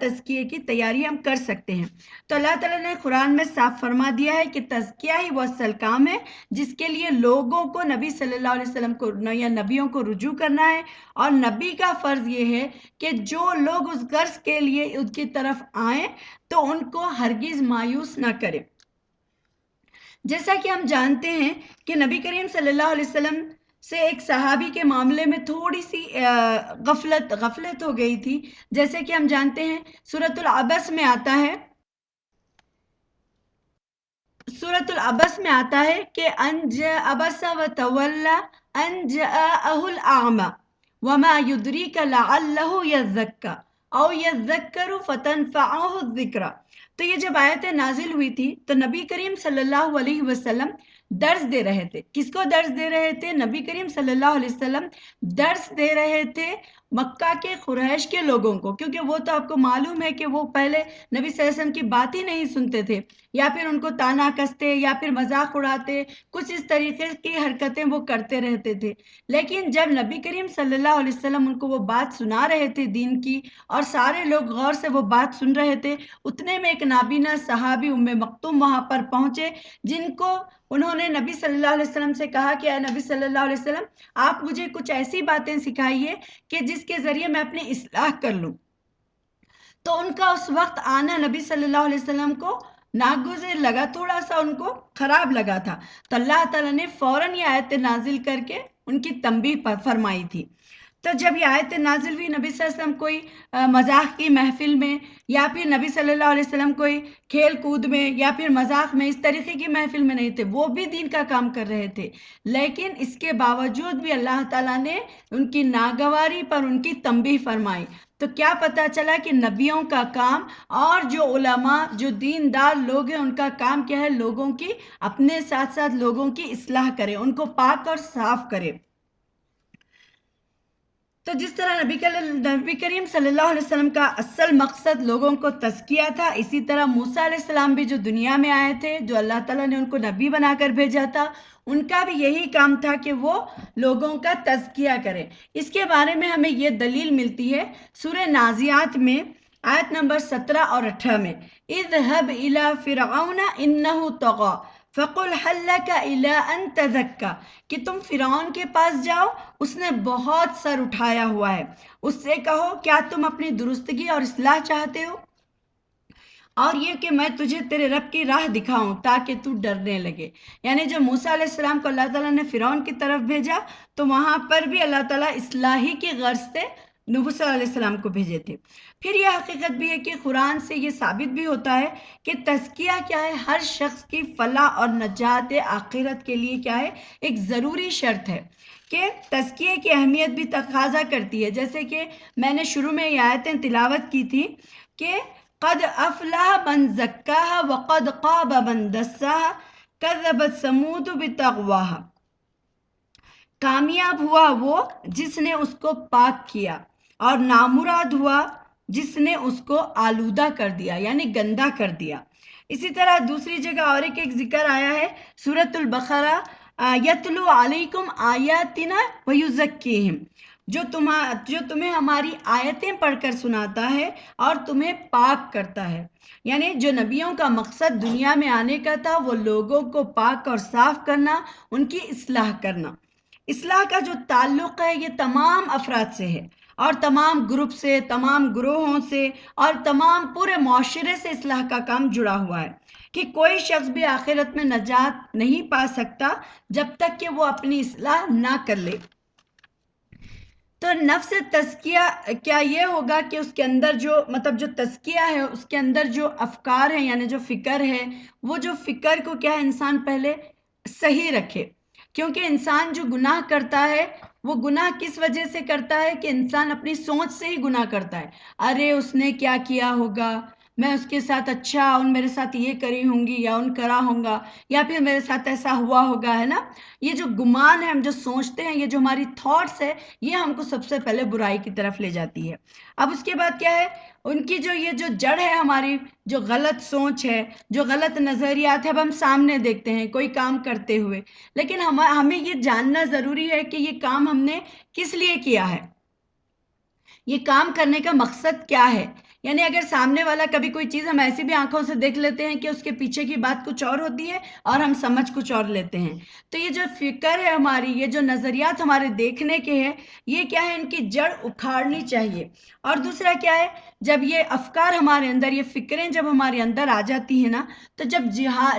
تزکیے کی تیاری ہم کر سکتے ہیں۔ تو اللہ تعالیٰ نے قرآن میں صاف فرما دیا ہے کہ تزکیہ ہی وہ اصل کام ہے جس کے لیے لوگوں کو نبی صلی اللہ علیہ وسلم کو یا نبیوں کو رجوع کرنا ہے، اور نبی کا فرض یہ ہے کہ جو لوگ اس غرض کے لیے ان کی طرف آئیں تو ان کو ہرگز مایوس نہ کرے۔ جیسا کہ ہم جانتے ہیں کہ نبی کریم صلی اللہ علیہ وسلم سے ایک صحابی کے معاملے میں تھوڑی سی غفلت ہو گئی تھی، جیسے کہ ہم جانتے ہیں سورۃ العبس میں آتا ہے، کہ عبس وتولى ان جاءه الاعمى وما يدريك لعله يزكى او يذكر فتنفعه الذکرى۔ تو یہ جب آیتیں نازل ہوئی تھی تو نبی کریم صلی اللہ علیہ وسلم درس دے رہے تھے۔ کس کو درس دے رہے تھے؟ نبی کریم صلی اللہ علیہ وسلم درس دے رہے تھے مکہ کے قریش کے لوگوں کو، کیونکہ وہ تو آپ کو معلوم ہے کہ وہ پہلے نبی صلی اللہ علیہ وسلم کی بات ہی نہیں سنتے تھے، یا پھر ان کو تانا کستے یا پھر مذاق اڑاتے، کچھ اس طریقے کی حرکتیں وہ کرتے رہتے تھے۔ لیکن جب نبی کریم صلی اللہ علیہ وسلم ان کو وہ بات سنا رہے تھے دین کی، اور سارے لوگ غور سے وہ بات سن رہے تھے، اتنے میں ایک نابینا صحابی ام مکتوم وہاں پر پہنچے، جن کو انہوں نے نبی صلی اللہ علیہ وسلم سے کہا کہ اے نبی صلی اللہ علیہ وسلم، آپ مجھے کچھ ایسی باتیں سکھائیے کہ جس کے ذریعے میں اپنی اصلاح کر لوں۔ تو ان کا اس وقت آنا نبی صلی اللہ علیہ وسلم کو ناگزیر لگا، تھوڑا سا ان کو خراب لگا تھا، تو اللہ تعالیٰ نے فوراً یہ آیت نازل کر کے ان کی تنبیہ فرمائی تھی۔ تو جب یہ آیت نازل ہوئی، نبی صلی اللہ علیہ وسلم کوئی مذاق کی محفل میں، یا پھر نبی صلی اللہ علیہ وسلم کوئی کھیل کود میں یا پھر مذاق میں، اس طریقے کی محفل میں نہیں تھے، وہ بھی دین کا کام کر رہے تھے، لیکن اس کے باوجود بھی اللہ تعالیٰ نے ان کی ناگواری پر ان کی تنبیہ فرمائی۔ تو کیا پتہ چلا کہ نبیوں کا کام اور جو علماء، جو دیندار لوگ ہیں، ان کا کام کیا ہے؟ لوگوں کی، اپنے ساتھ ساتھ لوگوں کی اصلاح کرے، ان کو پاک اور صاف کرے۔ تو جس طرح نبی کریم صلی اللہ علیہ وسلم کا اصل مقصد لوگوں کو تزکیہ تھا، اسی طرح موسیٰ علیہ السلام بھی جو دنیا میں آئے تھے، جو اللہ تعالیٰ نے ان کو نبی بنا کر بھیجا تھا، ان کا بھی یہی کام تھا کہ وہ لوگوں کا تزکیہ کرے۔ اس کے بارے میں ہمیں یہ دلیل ملتی ہے سورہ نازعات میں آیت نمبر 17 اور 18 میں، اذهب الى فرعون انه طغى فقل هل لك الى ان تزكى، کہ تم فرعون کے پاس جاؤ، اس نے بہت سر اٹھایا ہوا ہے، اس سے کہو کیا تم اپنی درستگی اور اصلاح چاہتے ہو، اور یہ کہ میں تجھے تیرے رب کی راہ دکھاؤں تاکہ تو ڈرنے لگے۔ یعنی جب موسیٰ علیہ السلام کو اللہ تعالیٰ نے فرعون کی طرف بھیجا تو وہاں پر بھی اللہ تعالیٰ اصلاحی کی غرض سے موسیٰ علیہ السلام کو بھیجے تھے۔ پھر یہ حقیقت بھی ہے کہ قرآن سے یہ ثابت بھی ہوتا ہے کہ تزکیہ کیا ہے؟ ہر شخص کی فلاح اور نجات آخرت کے لیے کیا ہے؟ ایک ضروری شرط ہے کہ تزکیے کی اہمیت بھی تقاضا کرتی ہے، جیسے کہ میں نے شروع میں یہ آیتیں تلاوت کی تھی کہ قد افلح من زکاہا وقد خاب من دساہا کذبت ثمود بطغواہا، کامیاب ہوا وہ جس نے اس کو پاک کیا، اور نامراد ہوا جس نے اس کو آلودہ کر دیا، یعنی گندا کر دیا۔ اسی طرح دوسری جگہ اور ایک ذکر آیا ہے سورۃ البقرہ، یتلو علیکم آیاتنا ویزکیہم، جو تمہیں ہماری آیتیں پڑھ کر سناتا ہے اور تمہیں پاک کرتا ہے۔ یعنی جو نبیوں کا مقصد دنیا میں آنے کا تھا وہ لوگوں کو پاک اور صاف کرنا، ان کی اصلاح کرنا۔ اصلاح کا جو تعلق ہے یہ تمام افراد سے ہے، اور تمام گروپ سے، تمام گروہوں سے، اور تمام پورے معاشرے سے اصلاح کا کام جڑا ہوا ہے، کہ کوئی شخص بھی آخرت میں نجات نہیں پا سکتا جب تک کہ وہ اپنی اصلاح نہ کر لے۔ تو نفس تزکیہ کیا یہ ہوگا کہ اس کے اندر جو جو تزکیہ ہے اس کے اندر جو افکار ہیں، یعنی جو فکر ہے، وہ جو فکر کو کیا ہے انسان پہلے صحیح رکھے، کیونکہ انسان جو گناہ کرتا ہے وہ گناہ کس وجہ سے کرتا ہے کہ انسان اپنی سوچ سے ہی گناہ کرتا ہے۔ ارے اس نے کیا کیا ہوگا، میں اس کے ساتھ اچھا، ان میرے ساتھ یہ کری ہوں گی یا ان کرا ہوں گا، یا پھر میرے ساتھ ایسا ہوا ہوگا، ہے نا۔ یہ جو گمان ہے، ہم جو سوچتے ہیں، یہ جو ہماری تھاٹس ہے، یہ ہم کو سب سے پہلے برائی کی طرف لے جاتی ہے۔ اب اس کے بعد کیا ہے، ان کی جو یہ جو جڑ ہے، ہماری جو غلط سوچ ہے، جو غلط نظریات ہے، اب ہم سامنے دیکھتے ہیں کوئی کام کرتے ہوئے، لیکن ہمیں یہ جاننا ضروری ہے کہ یہ کام ہم نے کس لیے کیا ہے، یہ کام کرنے کا مقصد کیا ہے. یعنی اگر سامنے والا کبھی کوئی چیز ہم ایسی بھی آنکھوں سے دیکھ لیتے ہیں کہ اس کے پیچھے کی بات کچھ اور ہوتی ہے اور ہم سمجھ کچھ اور لیتے ہیں. تو یہ جو فکر ہے ہماری، یہ جو نظریات ہمارے دیکھنے کے ہیں، یہ کیا ہے، ان کی جڑ اکھاڑنی چاہیے. اور دوسرا کیا ہے، جب یہ افکار ہمارے اندر، یہ فکریں جب ہمارے اندر آ جاتی ہیں نا، تو جب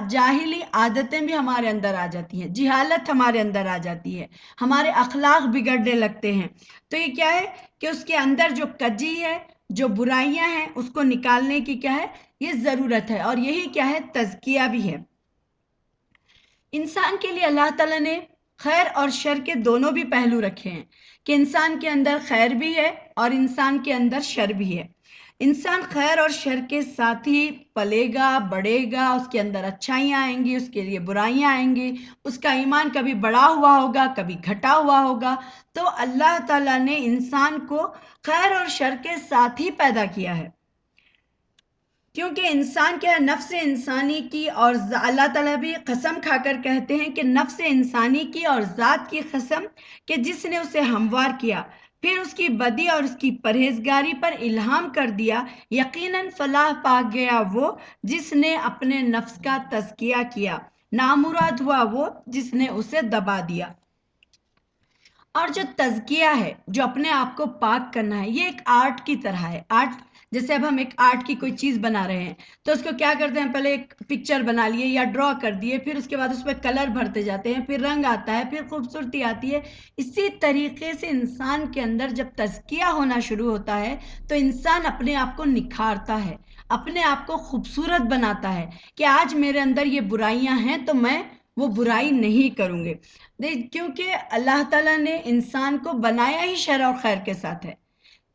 جاہلی عادتیں بھی ہمارے اندر آ جاتی ہیں، جہالت ہمارے اندر آ جاتی ہے، ہمارے اخلاق بگڑنے لگتے ہیں. تو یہ کیا ہے کہ اس کے اندر جو کجی ہے، جو برائیاں ہیں، اس کو نکالنے کی کیا ہے، یہ ضرورت ہے. اور یہی کیا ہے، تزکیہ بھی ہے. انسان کے لیے اللہ تعالیٰ نے خیر اور شر کے دونوں بھی پہلو رکھے ہیں، کہ انسان کے اندر خیر بھی ہے اور انسان کے اندر شر بھی ہے. انسان خیر اور شر کے ساتھ ہی پلے گا، بڑھے گا، اس کے اندر اچھائیاں آئیں گی، اس کے لیے برائیاں آئیں گی، اس کا ایمان کبھی بڑھا ہوا ہوگا، کبھی گھٹا ہوا ہوگا. تو اللہ تعالیٰ نے انسان کو خیر اور شر کے ساتھ ہی پیدا کیا ہے، کیونکہ انسان کیا ہے، نفس انسانی کی، اور اللہ تعالیٰ بھی قسم کھا کر کہتے ہیں کہ نفس انسانی کی اور ذات کی قسم، کہ جس نے اسے ہموار کیا، پھر اس کی بدی اور اس کی پرہیزگاری پر الہام کر دیا، یقیناً فلاح پا گیا وہ جس نے اپنے نفس کا تزکیہ کیا، نامراد ہوا وہ جس نے اسے دبا دیا. اور جو تزکیہ ہے، جو اپنے آپ کو پاک کرنا ہے، یہ ایک آرٹ کی طرح ہے. آرٹ جیسے اب ہم ایک آرٹ کی کوئی چیز بنا رہے ہیں، تو اس کو کیا کرتے ہیں، پہلے ایک پکچر بنا لیے یا ڈرا کر دیے، پھر اس کے بعد اس پہ کلر بھرتے جاتے ہیں، پھر رنگ آتا ہے، پھر خوبصورتی آتی ہے. اسی طریقے سے انسان کے اندر جب تزکیہ ہونا شروع ہوتا ہے، تو انسان اپنے آپ کو نکھارتا ہے، اپنے آپ کو خوبصورت بناتا ہے، کہ آج میرے اندر یہ برائیاں ہیں تو میں وہ برائی نہیں کروں گے. کیونکہ اللہ تعالیٰ نے انسان کو بنایا ہی شر اور خیر کے ساتھ ہے.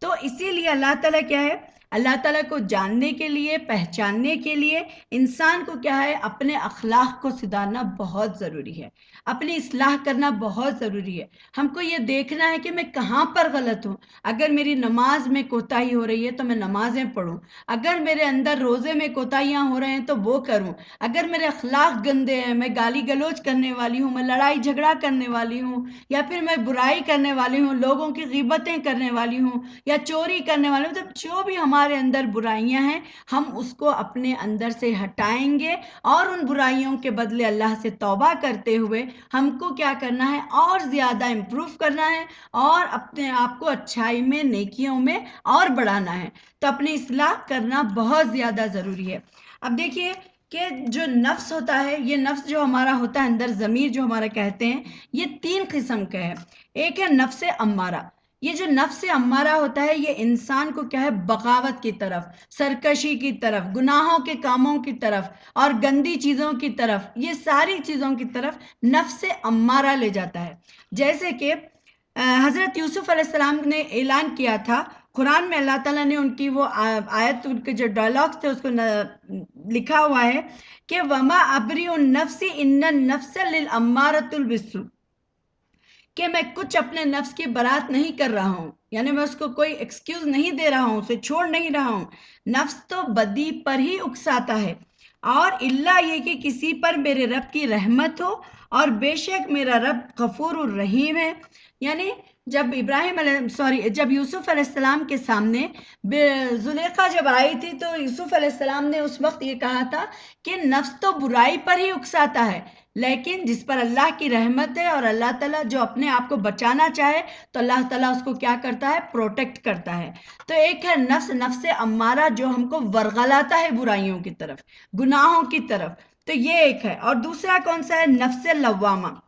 تو اسی لیے اللہ تعالیٰ کیا ہے، اللہ تعالیٰ کو جاننے کے لیے، پہچاننے کے لیے انسان کو کیا ہے، اپنے اخلاق کو سدھارنا بہت ضروری ہے، اپنی اصلاح کرنا بہت ضروری ہے. ہم کو یہ دیکھنا ہے کہ میں کہاں پر غلط ہوں. اگر میری نماز میں کوتاہی ہو رہی ہے تو میں نمازیں پڑھوں، اگر میرے اندر روزے میں کوتاہیاں ہو رہے ہیں تو وہ کروں، اگر میرے اخلاق گندے ہیں، میں گالی گلوچ کرنے والی ہوں، میں لڑائی جھگڑا کرنے والی ہوں، یا پھر میں برائی کرنے والی ہوں، لوگوں کی غیبتیں کرنے والی ہوں، یا چوری کرنے والی ہوں، تو جو بھی ہمارے اندر برائیاں ہیں، ہم اس کو اپنے اندر سے ہٹائیں گے، اور ان برائیوں کے بدلے اللہ سے توبہ کرتے ہوئے ہم کو کیا کرنا ہے، اور زیادہ امپروو کرنا ہے، اور اپنے آپ کو اچھائی میں، نیکیوں میں اور بڑھانا ہے. تو اپنی اصلاح کرنا بہت زیادہ ضروری ہے. اب دیکھیے کہ جو نفس ہوتا ہے، یہ نفس جو ہمارا ہوتا ہے اندر، ضمیر جو ہمارا کہتے ہیں، یہ 3 قسم کا ہے. ایک ہے نفس امارہ. یہ جو نفس امارہ ہوتا ہے، یہ انسان کو کیا ہے، بغاوت کی طرف، سرکشی کی طرف، گناہوں کے کاموں کی طرف، اور گندی چیزوں کی طرف، یہ ساری چیزوں کی طرف نفس امارہ لے جاتا ہے. جیسے کہ حضرت یوسف علیہ السلام نے اعلان کیا تھا، قرآن میں اللہ تعالیٰ نے ان کی وہ آیت، ان کے جو ڈائلاگس تھے، اس کو لکھا ہوا ہے کہ وما ابری النفس ان النفس للامارۃ بالسوء، کہ میں کچھ اپنے نفس کی برات نہیں کر رہا ہوں، یعنی میں اس کو کوئی ایکسکیوز نہیں دے رہا ہوں، اسے چھوڑ نہیں رہا ہوں. نفس تو بدی پر ہی اکساتا ہے، اور اللہ یہ کہ کسی پر میرے رب کی رحمت ہو، اور بے شک میرا رب غفور الرحیم ہے. یعنی جب جب یوسف علیہ السلام کے سامنے زلیخا جب آئی تھی، تو یوسف علیہ السلام نے اس وقت یہ کہا تھا کہ نفس تو برائی پر ہی اکساتا ہے، لیکن جس پر اللہ کی رحمت ہے، اور اللہ تعالیٰ جو اپنے آپ کو بچانا چاہے تو اللہ تعالیٰ اس کو کیا کرتا ہے، پروٹیکٹ کرتا ہے. تو ایک ہے نفس امارہ، جو ہم کو ورغلاتا ہے برائیوں کی طرف، گناہوں کی طرف، تو یہ ایک ہے. اور دوسرا کون سا ہے، نفس لوامہ.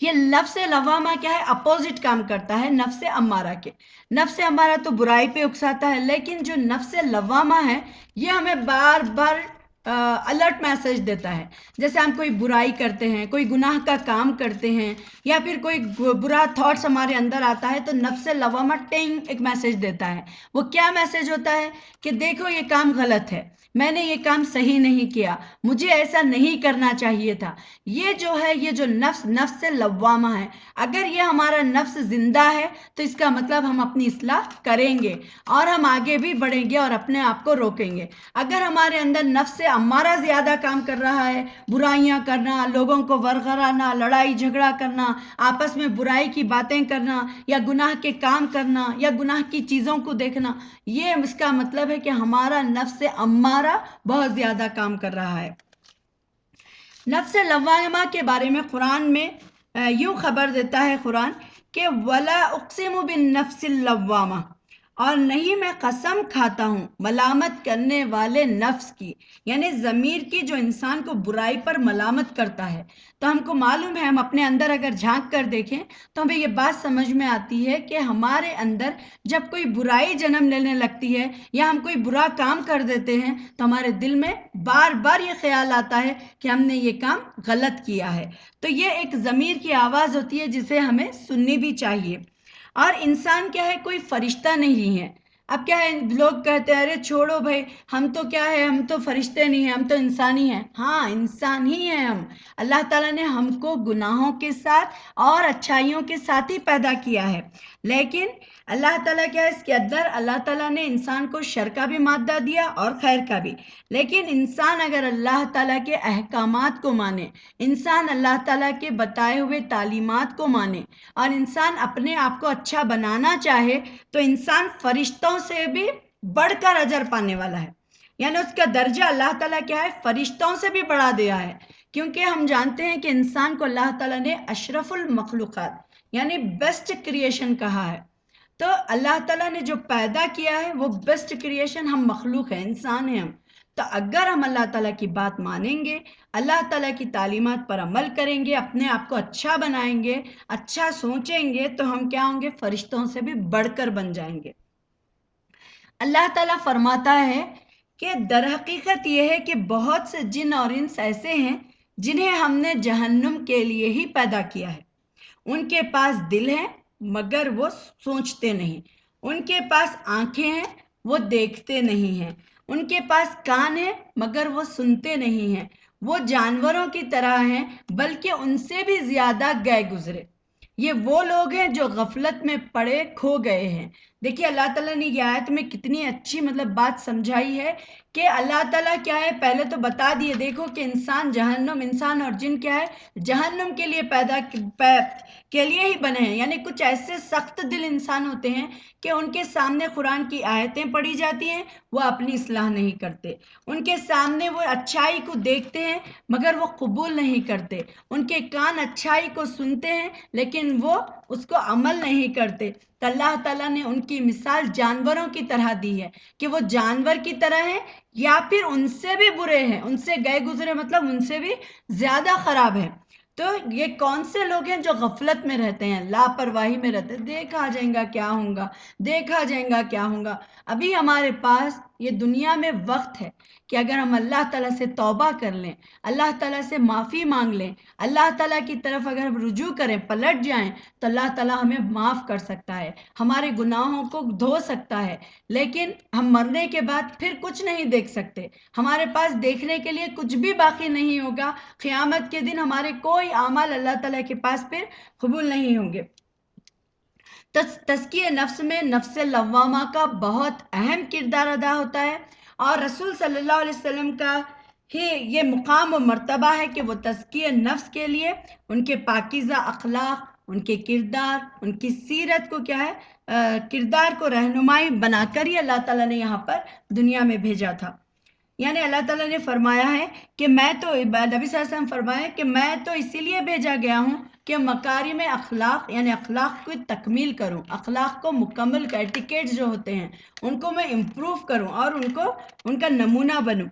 یہ نفس لوامہ کیا ہے، اپوزٹ کام کرتا ہے نفس امارہ کے. نفس امارہ تو برائی پہ اکساتا ہے، لیکن جو نفس لوامہ ہے، یہ ہمیں بار بار الرٹ میسج دیتا ہے. جیسے ہم کوئی برائی کرتے ہیں، کوئی گناہ کا کام کرتے ہیں، یا پھر کوئی برا تھاٹس ہمارے اندر آتا ہے، تو نفس لوامہ ٹینگ ایک میسج دیتا ہے. وہ کیا میسج ہوتا ہے، کہ دیکھو یہ کام غلط ہے، میں نے یہ کام صحیح نہیں کیا، مجھے ایسا نہیں کرنا چاہیے تھا. یہ جو ہے، یہ جو نفس لوامہ ہے، اگر یہ ہمارا نفس زندہ ہے تو اس کا مطلب ہم اپنی اصلاح کریں گے اور ہم آگے بھی بڑھیں گے اور اپنے آپ کو روکیں گے. اگر ہمارے اندر نفس امارہ زیادہ کام کر رہا ہے، برائیاں کرنا، لوگوں کو ورغلانا، لڑائی جھگڑا کرنا، آپس میں برائی کی باتیں کرنا، یا گناہ کے کام کرنا، یا گناہ کی چیزوں کو دیکھنا، یہ اس کا مطلب ہے کہ ہمارا نفس امارہ بہت زیادہ کام کر رہا ہے. نفس لوامہ کے بارے میں قرآن میں یوں خبر دیتا ہے قرآن کہ وَلَا أُقْسِمُ بِالنَّفْسِ اللَّوَّامَةِ، اور نہیں میں قسم کھاتا ہوں ملامت کرنے والے نفس کی، یعنی ضمیر کی، جو انسان کو برائی پر ملامت کرتا ہے. تو ہم کو معلوم ہے، ہم اپنے اندر اگر جھانک کر دیکھیں تو ہمیں یہ بات سمجھ میں آتی ہے کہ ہمارے اندر جب کوئی برائی جنم لینے لگتی ہے یا ہم کوئی برا کام کر دیتے ہیں تو ہمارے دل میں بار بار یہ خیال آتا ہے کہ ہم نے یہ کام غلط کیا ہے. تو یہ ایک ضمیر کی آواز ہوتی ہے جسے ہمیں سننی بھی چاہیے. اور انسان کیا ہے، کوئی فرشتہ نہیں ہے. اب کیا ہے، لوگ کہتے ہیں ارے چھوڑو بھائی، ہم تو کیا ہے، ہم تو فرشتے نہیں ہیں، ہم تو انسان ہی ہیں. ہاں، انسان ہی ہیں ہم. اللہ تعالیٰ نے ہم کو گناہوں کے ساتھ اور اچھائیوں کے ساتھ ہی پیدا کیا ہے. لیکن اللہ تعالیٰ کیا ہے، اس کے اندر اللہ تعالیٰ نے انسان کو شر کا بھی مادہ دیا اور خیر کا بھی. لیکن انسان اگر اللہ تعالیٰ کے احکامات کو مانے، انسان اللہ تعالیٰ کے بتائے ہوئے تعلیمات کو مانے، اور انسان اپنے آپ کو اچھا بنانا چاہے، تو انسان فرشتوں سے بھی بڑھ کر اجر پانے والا ہے. یعنی اس کا درجہ اللہ تعالیٰ کیا ہے، فرشتوں سے بھی بڑھا دیا ہے. کیونکہ ہم جانتے ہیں کہ انسان کو اللہ تعالیٰ نے اشرف المخلوقات یعنی بیسٹ کریشن کہا ہے. تو اللہ تعالیٰ نے جو پیدا کیا ہے وہ بیسٹ کریشن ہم مخلوق ہیں، انسان ہیں ہم. تو اگر ہم اللہ تعالیٰ کی بات مانیں گے، اللہ تعالیٰ کی تعلیمات پر عمل کریں گے، اپنے آپ کو اچھا بنائیں گے، اچھا سوچیں گے، تو ہم کیا ہوں گے، فرشتوں سے بھی بڑھ کر بن جائیں گے. اللہ تعالیٰ فرماتا ہے کہ در حقیقت یہ ہے کہ بہت سے جن اور انس ایسے ہیں جنہیں ہم نے جہنم کے لیے ہی پیدا کیا ہے. ان کے پاس دل ہے مگر وہ سوچتے نہیں، ان کے پاس آنکھیں ہیں وہ دیکھتے نہیں ہیں، ان کے پاس کان ہے مگر وہ سنتے نہیں ہیں. وہ جانوروں کی طرح ہیں بلکہ ان سے بھی زیادہ گئے گزرے. یہ وہ لوگ ہیں جو غفلت میں پڑے کھو گئے ہیں. دیکھیے اللہ تعالیٰ نے یہ آیت میں کتنی اچھی بات سمجھائی ہے کہ اللہ تعالیٰ کیا ہے، پہلے تو بتا دیے، دیکھو کہ انسان اور جن کیا ہے، جہنم کے لیے کے لیے ہی بنے ہیں. یعنی کچھ ایسے سخت دل انسان ہوتے ہیں کہ ان کے سامنے قرآن کی آیتیں پڑھی جاتی ہیں، وہ اپنی اصلاح نہیں کرتے. ان کے سامنے وہ اچھائی کو دیکھتے ہیں مگر وہ قبول نہیں کرتے. ان کے کان اچھائی کو سنتے ہیں لیکن وہ اس کو عمل نہیں کرتے. تو اللہ تعالیٰ نے ان کی مثال جانوروں کی طرح دی ہے کہ وہ جانور کی طرح ہیں یا پھر ان سے بھی برے ہیں، ان سے گئے گزرے مطلب ان سے بھی زیادہ خراب ہیں. تو یہ کون سے لوگ ہیں جو غفلت میں رہتے ہیں، لاپرواہی میں رہتے ہیں، دیکھا جائے گا کیا ہوگا، دیکھا جائے گا کیا ہوگا. ابھی ہمارے پاس یہ دنیا میں وقت ہے کہ اگر ہم اللہ تعالیٰ سے توبہ کر لیں، اللہ تعالیٰ سے معافی مانگ لیں، اللہ تعالیٰ کی طرف اگر ہم رجوع کریں، پلٹ جائیں، تو اللہ تعالیٰ ہمیں معاف کر سکتا ہے، ہمارے گناہوں کو دھو سکتا ہے. لیکن ہم مرنے کے بعد پھر کچھ نہیں دیکھ سکتے، ہمارے پاس دیکھنے کے لیے کچھ بھی باقی نہیں ہوگا. قیامت کے دن ہمارے کوئی اعمال اللہ تعالیٰ کے پاس پھر قبول نہیں ہوں گے. تزکیہ نفس میں نفس لوامہ کا بہت اہم کردار ادا ہوتا ہے، اور رسول صلی اللہ علیہ وسلم کا ہی یہ مقام و مرتبہ ہے کہ وہ تزکیہ نفس کے لیے ان کے پاکیزہ اخلاق، ان کے کردار، ان کی سیرت کو کیا ہے، کردار کو رہنمائی بنا کر ہی اللہ تعالیٰ نے یہاں پر دنیا میں بھیجا تھا. یعنی اللہ تعالیٰ نے فرمایا ہے کہ نبی صلی اللہ علیہ وسلم فرمایا کہ میں تو اسی لیے بھیجا گیا ہوں کہ مکارم اخلاق یعنی اخلاق کو تکمیل کروں، اخلاق کو مکمل کر، ایٹیکیٹس جو ہوتے ہیں ان کو میں امپروو کروں اور ان کا نمونہ بنوں.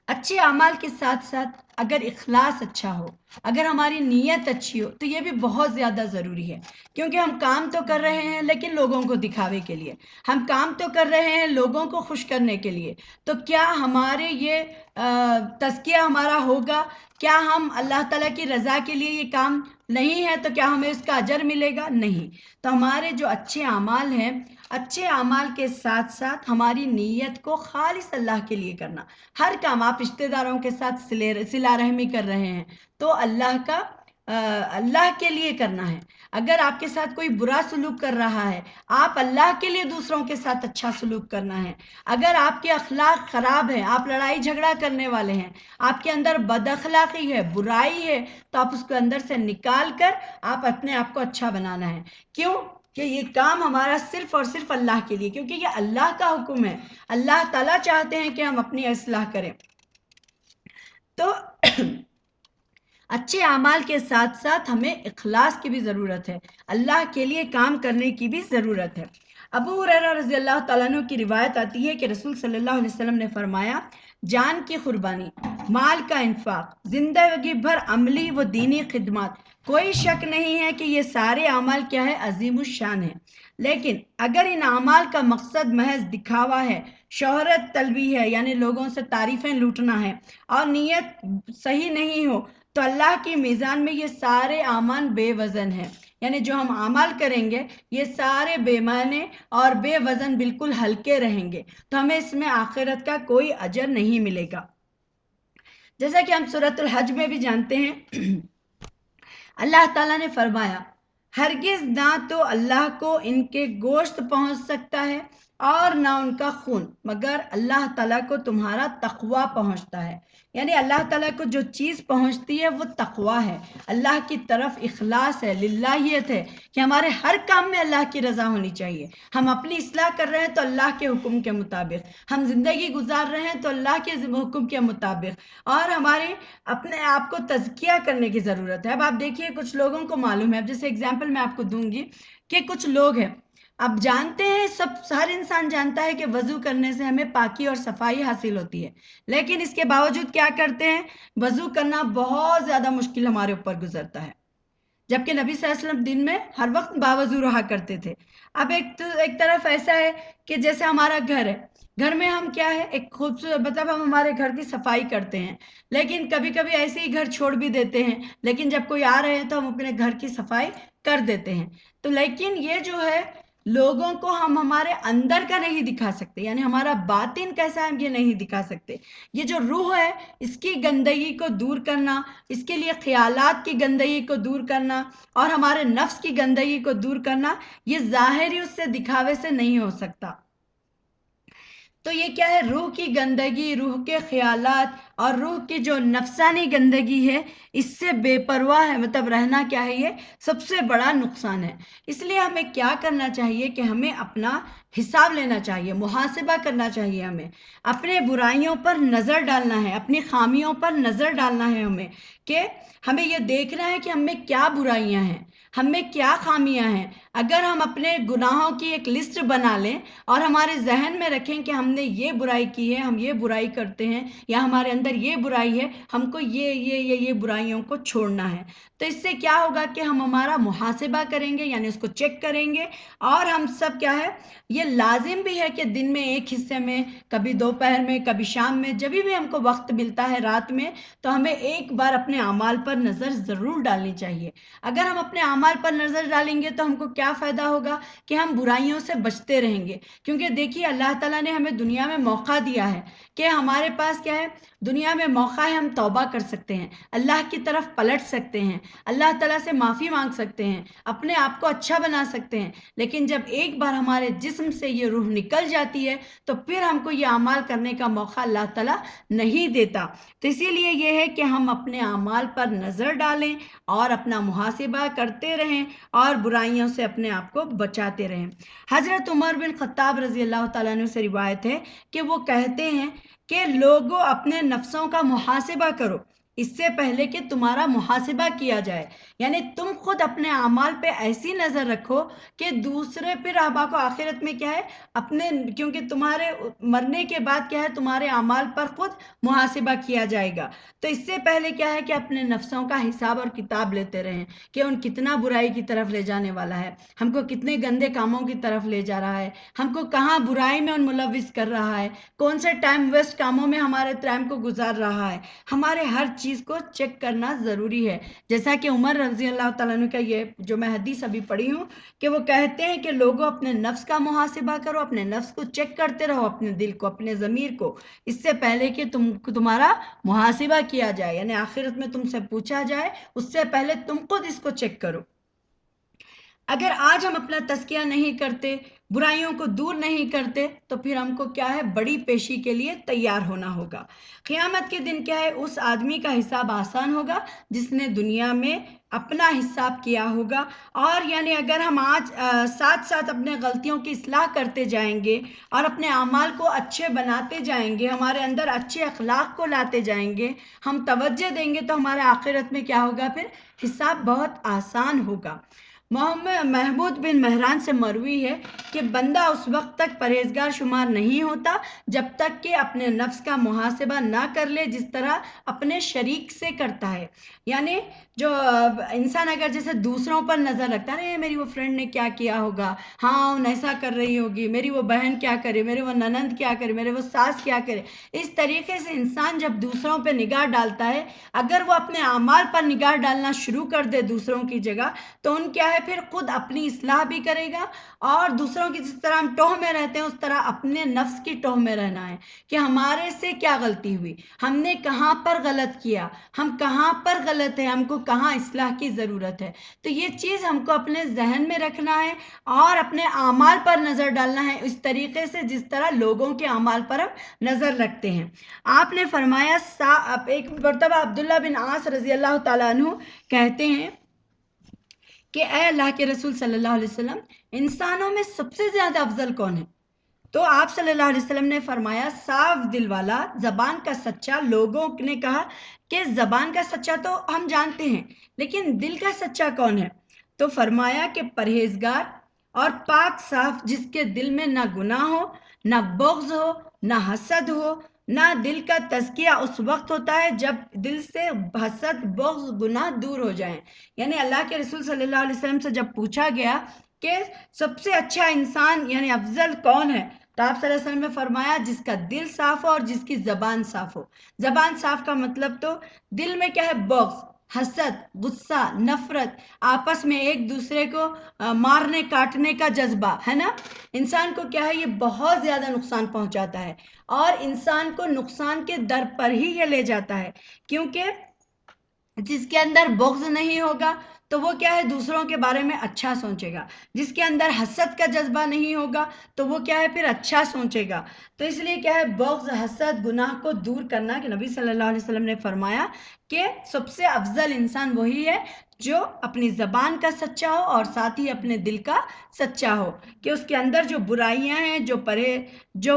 اچھے اعمال کے ساتھ ساتھ اگر اخلاص اچھا ہو، اگر ہماری نیت اچھی ہو، تو یہ بھی بہت زیادہ ضروری ہے. کیونکہ ہم کام تو کر رہے ہیں لیکن لوگوں کو دکھاوے کے لیے، ہم کام تو کر رہے ہیں لوگوں کو خوش کرنے کے لیے. تو کیا ہمارے یہ تزکیہ ہمارا ہوگا؟ کیا ہم اللہ تعالیٰ کی رضا کے لیے یہ کام نہیں ہے تو کیا ہمیں اس کا اجر ملے گا؟ نہیں. تو ہمارے جو اچھے اعمال ہیں، اچھے اعمال کے ساتھ ساتھ ہماری نیت کو خالص اللہ کے لیے کرنا. ہر کام آپ رشتہ داروں کے ساتھ صلہ رحمی کر رہے ہیں تو اللہ کے لیے کرنا ہے. اگر آپ کے ساتھ کوئی برا سلوک کر رہا ہے، آپ اللہ کے لیے دوسروں کے ساتھ اچھا سلوک کرنا ہے. اگر آپ کے اخلاق خراب ہیں، آپ لڑائی جھگڑا کرنے والے ہیں، آپ کے اندر بد اخلاقی ہے، برائی ہے، تو آپ اس کو اندر سے نکال کر آپ اپنے آپ کو اچھا بنانا ہے. کیوں کہ یہ کام ہمارا صرف اور صرف اللہ کے لیے، کیونکہ یہ اللہ کا حکم ہے. اللہ تعالیٰ چاہتے ہیں کہ ہم اپنی اصلاح کریں. تو اچھے اعمال کے ساتھ ساتھ ہمیں اخلاص کی بھی ضرورت ہے، اللہ کے لیے کام کرنے کی بھی ضرورت ہے. ابو ہریرہ رضی اللہ تعالیٰ عنہ کی روایت آتی ہے کہ رسول صلی اللہ علیہ وسلم نے فرمایا، جان کی قربانی، مال کا انفاق، زندگی بھر عملی و دینی خدمات، کوئی شک نہیں ہے کہ یہ سارے اعمال کیا ہے، عظیم الشان ہے. لیکن اگر ان اعمال کا مقصد محض دکھاوا ہے، شہرت طلبی ہے، یعنی لوگوں سے تعریفیں لوٹنا ہے، اور نیت صحیح نہیں ہو، تو اللہ کی میزان میں یہ سارے اعمال بے وزن ہیں. یعنی جو ہم اعمال کریں گے یہ سارے بے معنی اور بے وزن، بالکل ہلکے رہیں گے، تو ہمیں اس میں آخرت کا کوئی اجر نہیں ملے گا. جیسا کہ ہم سورۃ الحج میں بھی جانتے ہیں، اللہ تعالیٰ نے فرمایا، ہرگز نہ تو اللہ کو ان کے گوشت پہنچ سکتا ہے اور نہ ان کا خون، مگر اللہ تعالیٰ کو تمہارا تقوی پہنچتا ہے. یعنی اللہ تعالیٰ کو جو چیز پہنچتی ہے وہ تقوی ہے، اللہ کی طرف اخلاص ہے، للہیت ہے، کہ ہمارے ہر کام میں اللہ کی رضا ہونی چاہیے. ہم اپنی اصلاح کر رہے ہیں تو اللہ کے حکم کے مطابق، ہم زندگی گزار رہے ہیں تو اللہ کے حکم کے مطابق، اور ہمارے اپنے آپ کو تزکیہ کرنے کی ضرورت ہے. اب آپ دیکھیے کچھ لوگوں کو معلوم ہے، اب جیسے اگزامپل میں آپ کو دوں گی کہ کچھ لوگ ہیں، اب جانتے ہیں، ہر انسان جانتا ہے کہ وضو کرنے سے ہمیں پاکی اور صفائی حاصل ہوتی ہے، لیکن اس کے باوجود کیا کرتے ہیں، وضو کرنا بہت زیادہ مشکل ہمارے اوپر گزرتا ہے، جبکہ نبی صلی اللہ علیہ وسلم دن میں ہر وقت باوضو رہا کرتے تھے. اب ایک طرف ایسا ہے کہ جیسے ہمارا گھر ہے، گھر میں ہم کیا ہے، ایک خوبصورت، مطلب ہم ہمارے گھر کی صفائی کرتے ہیں، لیکن کبھی کبھی ایسے ہی گھر چھوڑ بھی دیتے ہیں، لیکن جب کوئی آ رہے ہیں تو ہم اپنے گھر کی صفائی کر دیتے ہیں. تو لیکن یہ جو ہے، لوگوں کو ہم ہمارے اندر کا نہیں دکھا سکتے، یعنی ہمارا باطن کیسا ہے ہم یہ نہیں دکھا سکتے. یہ جو روح ہے اس کی گندگی کو دور کرنا، اس کے لیے خیالات کی گندگی کو دور کرنا اور ہمارے نفس کی گندگی کو دور کرنا، یہ ظاہری اس سے دکھاوے سے نہیں ہو سکتا. تو یہ کیا ہے، روح کی گندگی، روح کے خیالات اور روح کی جو نفسانی گندگی ہے، اس سے بے پرواہ ہے، مطلب رہنا کیا ہے، یہ سب سے بڑا نقصان ہے. اس لیے ہمیں کیا کرنا چاہیے کہ ہمیں اپنا حساب لینا چاہیے، محاسبہ کرنا چاہیے، ہمیں اپنے برائیوں پر نظر ڈالنا ہے، اپنی خامیوں پر نظر ڈالنا ہے، ہمیں یہ دیکھنا ہے کہ ہم میں کیا برائیاں ہیں، ہم میں کیا خامیاں ہیں. اگر ہم اپنے گناہوں کی ایک لسٹ بنا لیں اور ہمارے ذہن میں رکھیں کہ ہم نے یہ برائی کی ہے، ہم یہ برائی کرتے ہیں، یا ہمارے اندر یہ برائی ہے، ہم کو یہ برائیوں کو چھوڑنا ہے، تو اس سے کیا ہوگا کہ ہم ہمارا محاسبہ کریں گے، یعنی اس کو چیک کریں گے. اور ہم سب کیا ہے، یہ لازم بھی ہے کہ دن میں ایک حصے میں، کبھی دوپہر میں، کبھی شام میں، جب بھی ہم کو وقت ملتا ہے رات میں، تو ہمیں ایک بار اپنے اعمال پر نظر ضرور ڈالنی چاہیے. اگر ہم اپنے اعمال پر نظر ڈالیں گے تو ہم کو کیا فائدہ ہوگا کہ ہم برائیوں سے بچتے رہیں گے. کیونکہ دیکھیے اللہ تعالیٰ نے ہمیں دنیا میں موقع دیا ہے کہ ہمارے پاس کیا ہے، دنیا میں موقع ہے، ہم توبہ کر سکتے ہیں، اللہ کی طرف پلٹ سکتے ہیں، اللہ تعالیٰ سے معافی مانگ سکتے ہیں، اپنے آپ کو اچھا بنا سکتے ہیں. لیکن جب ایک بار ہمارے جسم سے یہ روح نکل جاتی ہے تو پھر ہم کو یہ اعمال کرنے کا موقع اللہ تعالیٰ نہیں دیتا. تو اسی لیے یہ ہے کہ ہم اپنے اعمال پر نظر ڈالیں اور اپنا محاسبہ کرتے رہیں اور برائیوں سے اپنے آپ کو بچاتے رہیں. حضرت عمر بن خطاب رضی اللہ تعالیٰ عنہ سے روایت ہے کہ وہ کہتے ہیں کہ لوگوں اپنے نفسوں کا محاسبہ کرو اس سے پہلے کہ تمہارا محاسبہ کیا جائے. یعنی تم خود اپنے اعمال پہ ایسی نظر رکھو کہ دوسرے پھر آپ کو آخرت میں کیا ہے، کیونکہ تمہارے مرنے کے بعد کیا ہے، تمہارے اعمال پر خود محاسبہ کیا جائے گا. تو اس سے پہلے کیا ہے کہ اپنے نفسوں کا حساب اور کتاب لیتے رہیں کہ ان کتنا برائی کی طرف لے جانے والا ہے، ہم کو کتنے گندے کاموں کی طرف لے جا رہا ہے، ہم کو کہاں برائی میں ان ملوث کر رہا ہے، کون سے ٹائم ویسٹ کاموں میں ہمارے ٹائم کو گزار رہا ہے. ہمارے ہر چیز کو چیک کرنا ضروری ہے. جیسا کہ عمر رضی اللہ تعالیٰ عنہ کا یہ جو میں حدیث ابھی پڑھی ہوں کہ وہ کہتے ہیں کہ لوگوں اپنے نفس کا محاسبہ کرو، اپنے نفس کو چیک کرتے رہو، اپنے دل کو، اپنے ضمیر کو، اس سے پہلے کہ تمہارا محاسبہ کیا جائے، یعنی آخرت میں تم سے پوچھا جائے اس سے پہلے تم خود اس کو چیک کرو. اگر آج ہم اپنا تزکیہ نہیں کرتے، برائیوں کو دور نہیں کرتے، تو پھر ہم کو کیا ہے، بڑی پیشی کے لیے تیار ہونا ہوگا. قیامت کے دن کیا ہے، اس آدمی کا حساب آسان ہوگا جس نے دنیا میں اپنا حساب کیا ہوگا. اور یعنی اگر ہم آج ساتھ ساتھ اپنے غلطیوں کی اصلاح کرتے جائیں گے اور اپنے اعمال کو اچھے بناتے جائیں گے، ہمارے اندر اچھے اخلاق کو لاتے جائیں گے، ہم توجہ دیں گے، تو ہمارے آخرت میں کیا ہوگا، پھر حساب بہت آسان ہوگا. محمود بن مہران سے مروی ہے کہ بندہ اس وقت تک پرہیزگار شمار نہیں ہوتا جب تک کہ اپنے نفس کا محاسبہ نہ کر لے جس طرح اپنے شریک سے کرتا ہے. یعنی جو انسان اگر جیسے دوسروں پر نظر رکھتا ہے، میری وہ فرینڈ نے کیا کیا ہوگا، ہاں وہ ایسا کر رہی ہوگی، میری وہ بہن کیا کرے، میرے وہ ننند کیا کرے، میرے وہ ساس کیا کرے، اس طریقے سے انسان جب دوسروں پہ نگاہ ڈالتا ہے، اگر وہ اپنے اعمال پر نگاہ ڈالنا شروع کر دے دوسروں کی جگہ، تو ان کیا ہے، پھر خود اپنی اصلاح بھی کرے گا اور دوسروں کی جس طرح ہم ٹوہ میں رہتے ہیں اس طرح اپنے نفس کی ٹوہ میں رہنا ہے کہ ہمارے سے کیا غلطی ہوئی، ہم نے کہاں پر غلط کیا، ہم کہاں پر غلط ہیں، ہم کو کہاں اصلاح کی ضرورت ہے. تو یہ چیز ہم کو اپنے ذہن میں رکھنا ہے اور اپنے اعمال پر نظر ڈالنا ہے اس طریقے سے جس طرح لوگوں کے اعمال پر ہم نظر رکھتے ہیں. آپ نے فرمایا، ایک مرتبہ عبداللہ بن عاص رضی اللہ تعالیٰ عنہ کہتے ہیں کہ اے اللہ کے رسول صلی اللہ علیہ وسلم، انسانوں میں سب سے زیادہ افضل کون ہے؟ تو آپ صلی اللہ علیہ وسلم نے فرمایا، صاف دل والا، زبان کا سچا. لوگوں نے کہا کہ زبان کا سچا تو ہم جانتے ہیں، لیکن دل کا سچا کون ہے؟ تو فرمایا کہ پرہیزگار اور پاک صاف، جس کے دل میں نہ گناہ ہو، نہ بغض ہو، نہ حسد ہو. نہ دل کا تزکیہ اس وقت ہوتا ہے جب دل سے حسد، بغض، گناہ دور ہو جائیں. یعنی اللہ کے رسول صلی اللہ علیہ وسلم سے جب پوچھا گیا کہ سب سے اچھا انسان یعنی افضل کون ہے، تو آپ صلی اللہ علیہ وسلم نے فرمایا، جس کا دل صاف ہو اور جس کی زبان صاف ہو. زبان صاف کا مطلب تو دل میں کیا ہے، بغض، حسد، غصہ، نفرت، آپس میں ایک دوسرے کو مارنے کاٹنے کا جذبہ ہے نا، انسان کو کیا ہے، یہ بہت زیادہ نقصان پہنچاتا ہے اور انسان کو نقصان کے در پر ہی یہ لے جاتا ہے. کیونکہ جس کے اندر بغض نہیں ہوگا تو وہ کیا ہے، دوسروں کے بارے میں اچھا سوچے گا. جس کے اندر حسد کا جذبہ نہیں ہوگا تو وہ کیا ہے، پھر اچھا سوچے گا. تو اس لیے کیا ہے، بغض، حسد، گناہ کو دور کرنا، کہ نبی صلی اللہ علیہ وسلم نے فرمایا کہ سب سے افضل انسان وہی ہے جو اپنی زبان کا سچا ہو اور ساتھ ہی اپنے دل کا سچا ہو، کہ اس کے اندر جو برائیاں ہیں، جو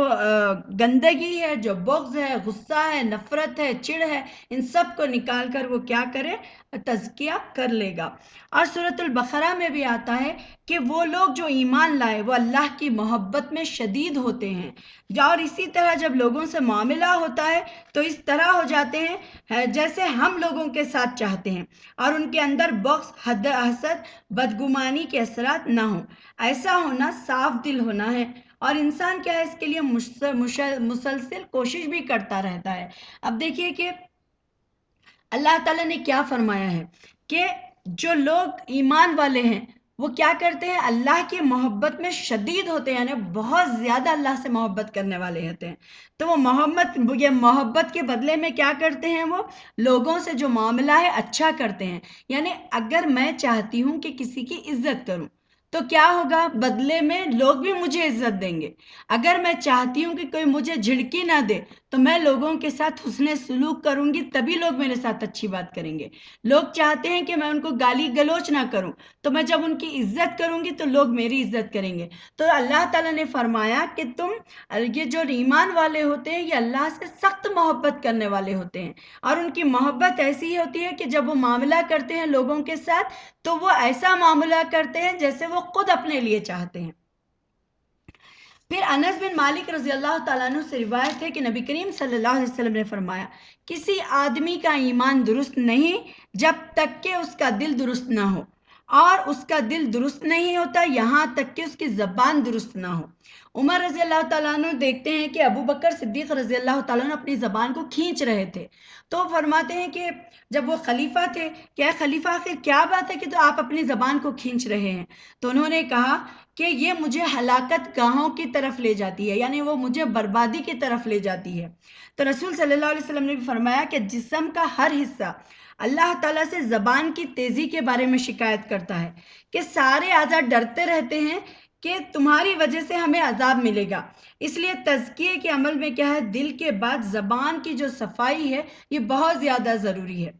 گندگی ہے، جو بغض ہے، غصہ ہے، نفرت ہے، چڑ ہے، ان سب کو نکال کر وہ کیا کرے، تزکیہ کر لے گا. اور سورۃ البقرہ میں بھی آتا ہے کہ وہ لوگ جو ایمان لائے وہ اللہ کی محبت میں شدید ہوتے ہیں. اور اسی طرح جب لوگوں سے معاملہ ہوتا ہے تو اس طرح ہو جاتے ہیں جیسے ہم لوگوں کے ساتھ چاہتے ہیں، اور ان کے اندر بغض، حسد، بدگمانی کے اثرات نہ ہوں. ایسا ہونا صاف دل ہونا ہے، اور انسان کیا ہے، اس کے لیے مسلسل کوشش بھی کرتا رہتا ہے. اب دیکھیے کہ اللہ تعالیٰ نے کیا فرمایا ہے کہ جو لوگ ایمان والے ہیں وہ کیا کرتے ہیں، اللہ کی محبت میں شدید ہوتے ہیں، یعنی بہت زیادہ اللہ سے محبت کرنے والے ہوتے ہیں. تو وہ محبت کے بدلے میں کیا کرتے ہیں، وہ لوگوں سے جو معاملہ ہے اچھا کرتے ہیں. یعنی اگر میں چاہتی ہوں کہ کسی کی عزت کروں تو کیا ہوگا، بدلے میں لوگ بھی مجھے عزت دیں گے. اگر میں چاہتی ہوں کہ کوئی مجھے جھڑکی نہ دے تو میں لوگوں کے ساتھ حسن سلوک کروں گی، تبھی لوگ میرے ساتھ اچھی بات کریں گے. لوگ چاہتے ہیں کہ میں ان کو گالی گلوچ نہ کروں، تو میں جب ان کی عزت کروں گی تو لوگ میری عزت کریں گے. تو اللہ تعالیٰ نے فرمایا کہ یہ جو ایمان والے ہوتے ہیں یہ اللہ سے سخت محبت کرنے والے ہوتے ہیں، اور ان کی محبت ایسی ہوتی ہے کہ جب وہ معاملہ کرتے ہیں لوگوں کے ساتھ تو وہ ایسا معاملہ کرتے ہیں جیسے وہ خود اپنے لیے چاہتے ہیں. پھر انس بن مالک رضی اللہ تعالیٰ عنہ سے روایت ہے کہ نبی کریم صلی اللہ علیہ وسلم نے فرمایا، کسی آدمی کا ایمان درست نہیں جب تک کہ اس کا دل درست نہ ہو، اور اس کا دل درست نہیں ہوتا یہاں تک کہ اس کی زبان درست نہ ہو. عمر رضی اللہ تعالیٰ عنہ دیکھتے ہیں کہ ابو بکر صدیق رضی اللہ تعالیٰ عنہ اپنی زبان کو کھینچ رہے تھے، تو فرماتے ہیں کہ جب وہ خلیفہ تھے، کیا خلیفہ آخر کیا بات ہے کہ تو آپ اپنی زبان کو کھینچ رہے ہیں؟ تو انہوں نے کہا کہ یہ مجھے ہلاکت گاہوں کی طرف لے جاتی ہے، یعنی وہ مجھے بربادی کی طرف لے جاتی ہے۔ تو رسول صلی اللہ علیہ وسلم نے بھی فرمایا کہ جسم کا ہر حصہ اللہ تعالیٰ سے زبان کی تیزی کے بارے میں شکایت کرتا ہے کہ سارے اعضاء ڈرتے رہتے ہیں کہ تمہاری وجہ سے ہمیں عذاب ملے گا۔ اس لیے تزکیے کے عمل میں کیا ہے، دل کے بعد زبان کی جو صفائی ہے یہ بہت زیادہ ضروری ہے،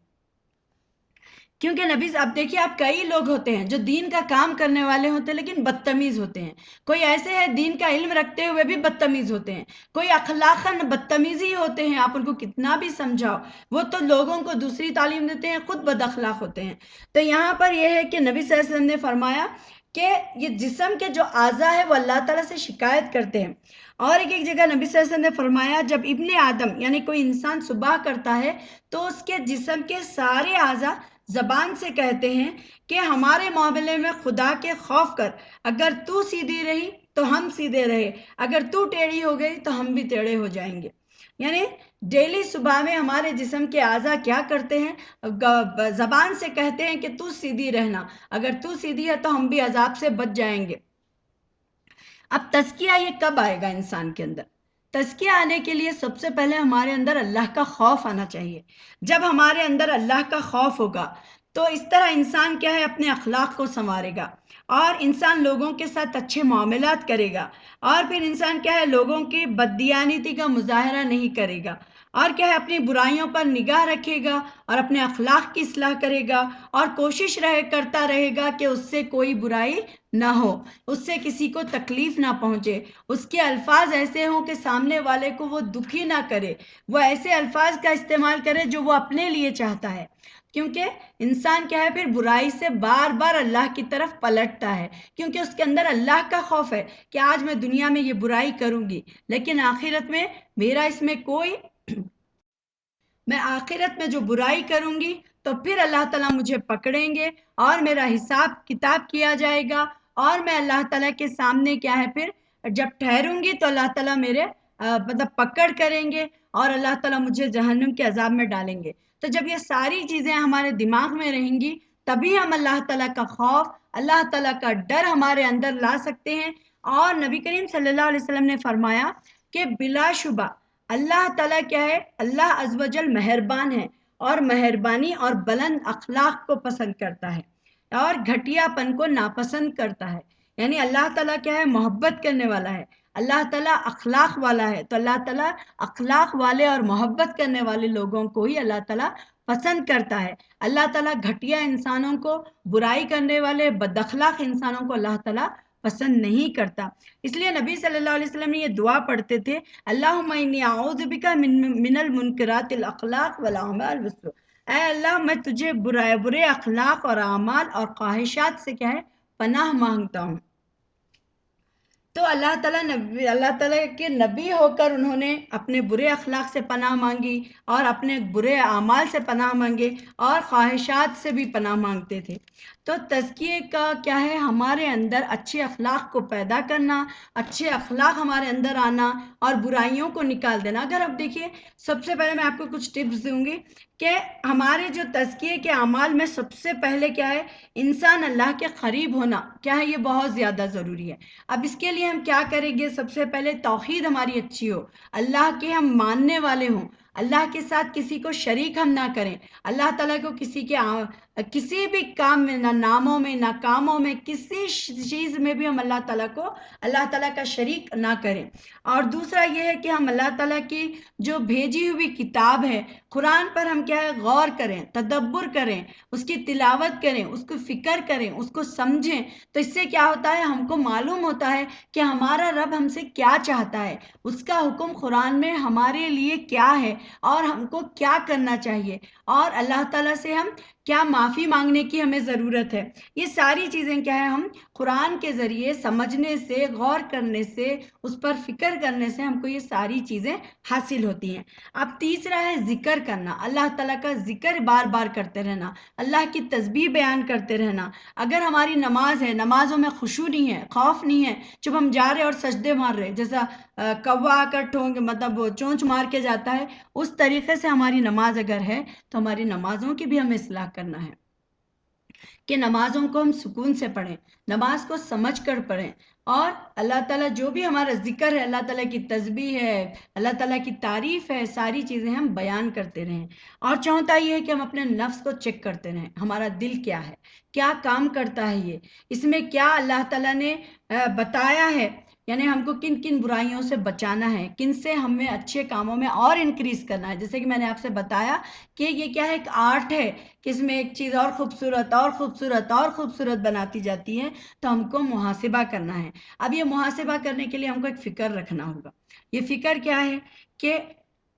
کیونکہ نبی اب دیکھیے آپ کئی لوگ ہوتے ہیں جو دین کا کام کرنے والے ہوتے ہیں لیکن بدتمیز ہوتے ہیں، کوئی ایسے ہیں دین کا علم رکھتے ہوئے بھی بدتمیز ہوتے ہیں، کوئی اخلاقاً بدتمیز ہی ہوتے ہیں، آپ ان کو کتنا بھی سمجھاؤ وہ تو لوگوں کو دوسری تعلیم دیتے ہیں، خود بد اخلاق ہوتے ہیں۔ تو یہاں پر یہ ہے کہ نبی صلی اللہ علیہ وسلم نے فرمایا کہ یہ جسم کے جو اعضاء ہے وہ اللہ تعالیٰ سے شکایت کرتے ہیں۔ اور ایک جگہ نبی صلی اللہ علیہ وسلم نے فرمایا جب ابن آدم یعنی کوئی انسان صبح کرتا ہے تو اس کے جسم کے سارے اعضاء زبان سے کہتے ہیں کہ ہمارے معاملے میں خدا کے خوف کر، اگر تو سیدھی رہی تو ہم سیدھے رہے، اگر تو ٹیڑھی ہو گئی تو ہم بھی ٹیڑھے ہو جائیں گے۔ یعنی ڈیلی صبح میں ہمارے جسم کے اعضاء کیا کرتے ہیں، زبان سے کہتے ہیں کہ تو سیدھی رہنا، اگر تو سیدھی ہے تو ہم بھی عذاب سے بچ جائیں گے۔ اب تزکیہ یہ کب آئے گا انسان کے اندر؟ تزکیہ آنے کے لیے سب سے پہلے ہمارے اندر اللہ کا خوف آنا چاہیے۔ جب ہمارے اندر اللہ کا خوف ہوگا تو اس طرح انسان کیا ہے اپنے اخلاق کو سنوارے گا، اور انسان لوگوں کے ساتھ اچھے معاملات کرے گا، اور پھر انسان کیا ہے لوگوں کی بددیانتی کا مظاہرہ نہیں کرے گا، اور کیا ہے اپنی برائیوں پر نگاہ رکھے گا اور اپنے اخلاق کی اصلاح کرے گا، اور کوشش کرتا رہے گا کہ اس سے کوئی برائی نہ ہو، اس سے کسی کو تکلیف نہ پہنچے، اس کے الفاظ ایسے ہوں کہ سامنے والے کو وہ دکھی نہ کرے، وہ ایسے الفاظ کا استعمال کرے جو وہ اپنے لیے چاہتا ہے، کیونکہ انسان کیا ہے پھر برائی سے بار بار اللہ کی طرف پلٹتا ہے، کیونکہ اس کے اندر اللہ کا خوف ہے کہ آج میں دنیا میں یہ برائی کروں گی لیکن آخرت میں میرا اس میں کوئی میں آخرت میں جو برائی کروں گی تو پھر اللہ تعالیٰ مجھے پکڑیں گے اور میرا حساب کتاب کیا جائے گا، اور میں اللہ تعالیٰ کے سامنے کیا ہے پھر جب ٹھہروں گی تو اللہ تعالیٰ میرے مطلب پکڑ کریں گے اور اللہ تعالیٰ مجھے جہنم کے عذاب میں ڈالیں گے۔ تو جب یہ ساری چیزیں ہمارے دماغ میں رہیں گی تبھی ہم اللہ تعالیٰ کا خوف، اللہ تعالیٰ کا ڈر ہمارے اندر لا سکتے ہیں۔ اور نبی کریم صلی اللہ علیہ وسلم نے فرمایا کہ بلا شبہ اللہ تعالیٰ کیا ہے، اللہ عز و جل مہربان ہے، اور مہربانی اور بلند اخلاق کو پسند کرتا ہے اور گھٹیا پن کو ناپسند کرتا ہے۔ یعنی اللہ تعالیٰ کیا ہے، محبت کرنے والا ہے، اللہ تعالیٰ اخلاق والا ہے، تو اللہ تعالیٰ اخلاق والے اور محبت کرنے والے لوگوں کو ہی اللہ تعالیٰ پسند کرتا ہے۔ اللہ تعالیٰ گھٹیا انسانوں کو، برائی کرنے والے بد اخلاق انسانوں کو اللہ تعالیٰ پسند نہیں کرتا۔ اس لیے نبی صلی اللہ علیہ وسلم نے یہ دعا پڑھتے تھے، اللہم انی اعوذ بک من المنکرات الاخلاق والاعمال والسوء، اے اللہ میں تجھے برے اخلاق اور اعمال اور خواہشات سے کیا ہے پناہ مانگتا ہوں۔ تو اللہ تعالیٰ کے نبی ہو کر انہوں نے اپنے برے اخلاق سے پناہ مانگی اور اپنے برے اعمال سے پناہ مانگے اور خواہشات سے بھی پناہ مانگتے تھے۔ تو تزکیے کا کیا ہے، ہمارے اندر اچھے اخلاق کو پیدا کرنا، اچھے اخلاق ہمارے اندر آنا اور برائیوں کو نکال دینا۔ اگر آپ دیکھیے سب سے پہلے میں آپ کو کچھ ٹپس دوں گی کہ ہمارے جو تزکیے کے اعمال میں سب سے پہلے کیا ہے، انسان اللہ کے قریب ہونا کیا ہے، یہ بہت زیادہ ضروری ہے۔ اب اس کے لیے ہم کیا کریں گے، سب سے پہلے توحید ہماری اچھی ہو، اللہ کے ہم ماننے والے ہوں، اللہ کے ساتھ کسی کو شریک ہم نہ کریں، اللہ تعالیٰ کو کسی بھی کام میں، نہ ناموں میں نہ کاموں میں، کسی چیز میں بھی ہم اللہ تعالیٰ کا شریک نہ کریں۔ اور دوسرا یہ ہے کہ ہم اللہ تعالیٰ کی جو بھیجی ہوئی کتاب ہے قرآن پر ہم کیا ہے غور کریں، تدبر کریں، اس کی تلاوت کریں، اس کو فکر کریں، اس کو سمجھیں، تو اس سے کیا ہوتا ہے، ہم کو معلوم ہوتا ہے کہ ہمارا رب ہم سے کیا چاہتا ہے، اس کا حکم قرآن میں ہمارے لیے کیا ہے اور ہم کو کیا کرنا چاہیے، اور اللہ تعالیٰ سے ہم کیا معافی مانگنے کی ہمیں ضرورت ہے۔ یہ ساری چیزیں کیا ہے ہم قرآن کے ذریعے سمجھنے سے، غور کرنے سے، اس پر فکر کرنے سے ہم کو یہ ساری چیزیں حاصل ہوتی ہیں۔ اب تیسرا ہے ذکر کرنا، اللہ تعالیٰ کا ذکر بار بار کرتے رہنا، اللہ کی تسبیح بیان کرتے رہنا۔ اگر ہماری نماز ہے، نمازوں میں خشوع نہیں ہے، خوف نہیں ہے، جب ہم جا رہے اور سجدے مار رہے، جیسا کوا آ کر مطلب وہ چونچ مار کے جاتا ہے، اس طریقے سے ہماری نماز اگر ہے تو ہماری نمازوں کی بھی ہمیں اصلاح کرنا ہے کہ نمازوں کو ہم سکون سے پڑھیں، نماز کو سمجھ کر پڑھیں، اور اللہ تعالیٰ جو بھی ہمارا ذکر ہے، اللہ تعالیٰ کی تسبیح ہے، اللہ تعالیٰ کی تعریف ہے، ساری چیزیں ہم بیان کرتے رہیں۔ اور چوتھا یہ ہے کہ ہم اپنے نفس کو چیک کرتے رہیں، ہمارا دل کیا ہے، کیا کام کرتا ہے، یہ اس میں کیا اللہ تعالیٰ نے بتایا ہے، یعنی ہم کو کن کن برائیوں سے بچانا ہے، کن سے ہمیں اچھے کاموں میں اور انکریز کرنا ہے۔ جیسے کہ میں نے آپ سے بتایا کہ یہ کیا ہے، ایک آرٹ ہے کہ اس میں ایک چیز اور خوبصورت اور خوبصورت اور خوبصورت بناتی جاتی ہے، تو ہم کو محاسبہ کرنا ہے۔ اب یہ محاسبہ کرنے کے لیے ہم کو ایک فکر رکھنا ہوگا۔ یہ فکر کیا ہے کہ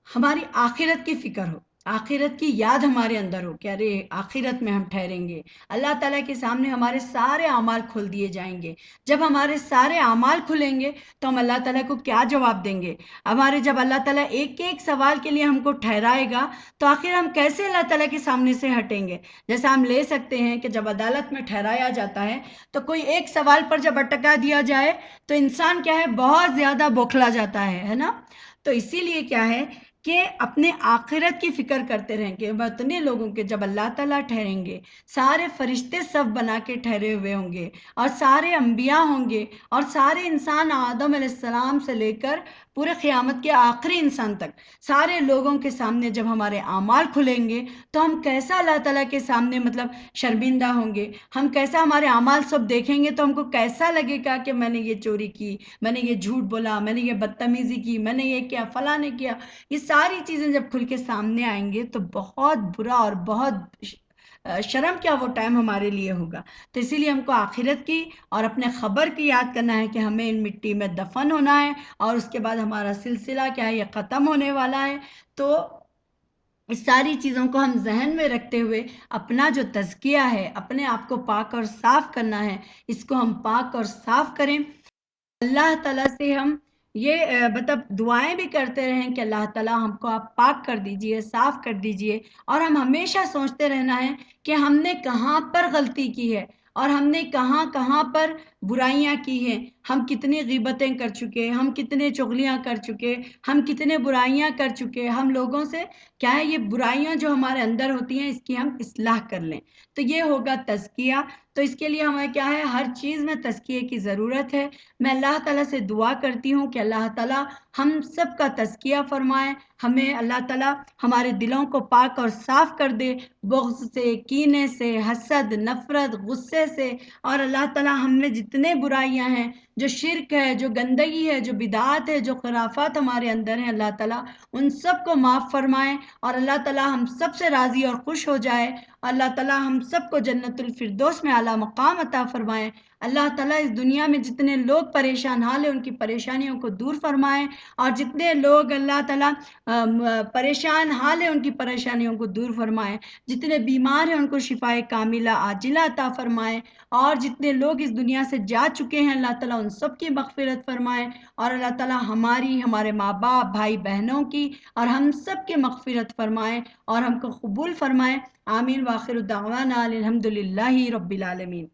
ہماری آخرت کی فکر ہو، آخرت کی یاد ہمارے اندر ہو کہ ارے آخرت میں ہم ٹھہریں گے، اللہ تعالیٰ کے سامنے ہمارے سارے اعمال کھول دیے جائیں گے۔ جب ہمارے سارے اعمال کھلیں گے تو ہم اللہ تعالیٰ کو کیا جواب دیں گے؟ ہمارے جب اللہ تعالیٰ ایک ایک سوال کے لیے ہم کو ٹھہرائے گا تو آخر ہم کیسے اللہ تعالیٰ کے سامنے سے ہٹیں گے؟ جیسا ہم لے سکتے ہیں کہ جب عدالت میں ٹھہرایا جاتا ہے تو کوئی ایک سوال پر جب اٹکا دیا جائے تو انسان کیا ہے، بہت زیادہ بوکھلا جاتا ہے نا؟ تو اسی لیے کیا ہے کہ اپنے آخرت کی فکر کرتے رہیں کہ اتنے لوگوں کے جب اللہ تعالیٰ ٹھہریں گے، سارے فرشتے صف بنا کے ٹھہرے ہوئے ہوں گے، اور سارے انبیاء ہوں گے، اور سارے انسان آدم علیہ السلام سے لے کر پورے قیامت کے آخری انسان تک سارے لوگوں کے سامنے جب ہمارے اعمال کھلیں گے تو ہم کیسا اللہ تعالیٰ کے سامنے مطلب شرمندہ ہوں گے، ہم کیسا ہمارے اعمال سب دیکھیں گے تو ہم کو کیسا لگے گا کہ میں نے یہ چوری کی، میں نے یہ جھوٹ بولا، میں نے یہ بدتمیزی کی، میں نے یہ کیا، فلاں نے کیا۔ یہ ساری چیزیں جب کھل کے سامنے آئیں گے تو بہت برا اور بہت شرم کیا وہ ٹائم ہمارے لیے ہوگا۔ تو اسی لیے ہم کو آخرت کی اور اپنے خبر کی یاد کرنا ہے کہ ہمیں ان مٹی میں دفن ہونا ہے، اور اس کے بعد ہمارا سلسلہ کیا ہے، یہ ختم ہونے والا ہے۔ تو اس ساری چیزوں کو ہم ذہن میں رکھتے ہوئے اپنا جو تزکیہ ہے، اپنے آپ کو پاک اور صاف کرنا ہے، اس کو ہم پاک اور صاف کریں۔ اللہ تعالیٰ سے ہم یہ مطلب دعائیں بھی کرتے رہیں کہ اللہ تعالیٰ ہم کو آپ پاک کر دیجئے، صاف کر دیجئے، اور ہم ہمیشہ سوچتے رہنا ہے کہ ہم نے کہاں پر غلطی کی ہے، اور ہم نے کہاں کہاں پر برائیاں کی ہیں، ہم کتنی غیبتیں کر چکے، ہم کتنے چغلیاں کر چکے، ہم کتنے برائیاں کر چکے، ہم لوگوں سے کیا ہے، یہ برائیاں جو ہمارے اندر ہوتی ہیں اس کی ہم اصلاح کر لیں، تو یہ ہوگا تزکیہ۔ تو اس کے لیے ہمیں کیا ہے، ہر چیز میں تزکیے کی ضرورت ہے۔ میں اللہ تعالیٰ سے دعا کرتی ہوں کہ اللہ تعالیٰ ہم سب کا تزکیہ فرمائے، ہمیں اللہ تعالیٰ ہمارے دلوں کو پاک اور صاف کر دے، بغض سے، کینے سے، حسد، نفرت، غصے سے، اور اللہ تعالیٰ ہم میں جتنے برائیاں ہیں، جو شرک ہے، جو گندگی ہے، جو بدعات ہے، جو خرافات ہمارے اندر ہیں، اللہ تعالیٰ ان سب کو معاف فرمائے، اور اللہ تعالیٰ ہم سب سے راضی اور خوش ہو جائے، اللہ تعالیٰ ہم سب کو جنت الفردوس میں اعلیٰ مقام عطا فرمائے۔ اللہ تعالیٰ اس دنیا میں جتنے لوگ پریشان حال ہیں ان کی پریشانیوں کو دور فرمائے، اور جتنے لوگ اللہ تعالیٰ پریشان حال ہیں ان کی پریشانیوں کو دور فرمائے، جتنے بیمار ہیں ان کو شفائے کاملہ عاجلہ عطا فرمائے، اور جتنے لوگ اس دنیا سے جا چکے ہیں اللہ تعالیٰ ان سب کی مغفرت فرمائے، اور اللہ تعالیٰ ہماری، ہمارے ماں باپ، بھائی بہنوں کی اور ہم سب کی مغفرت فرمائے اور ہم کو قبول فرمائے۔ آمین وآخر دعوانا الحمد للہ رب العالمین۔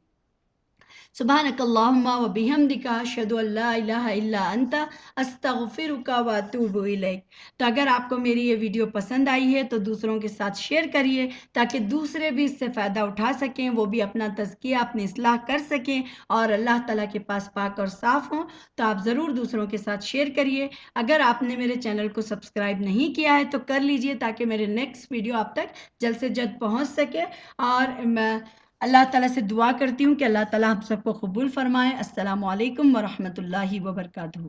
سبحانک اللہم و بحمدک اشہد ان لا الہ الا انت استغفرک و اتوب الیک۔ تو اگر آپ کو میری یہ ویڈیو پسند آئی ہے تو دوسروں کے ساتھ شیئر کریے تاکہ دوسرے بھی اس سے فائدہ اٹھا سکیں، وہ بھی اپنا تزکیہ، اپنی اصلاح کر سکیں اور اللہ تعالیٰ کے پاس پاک اور صاف ہوں۔ تو آپ ضرور دوسروں کے ساتھ شیئر کریے۔ اگر آپ نے میرے چینل کو سبسکرائب نہیں کیا ہے تو کر لیجئے تاکہ میرے نیکسٹ ویڈیو آپ تک جلد سے جلد پہنچ سکے، اور میں اللہ تعالیٰ سے دعا کرتی ہوں کہ اللہ تعالیٰ ہم سب کو قبول فرمائے۔ السلام علیکم ورحمۃ اللہ وبرکاتہ۔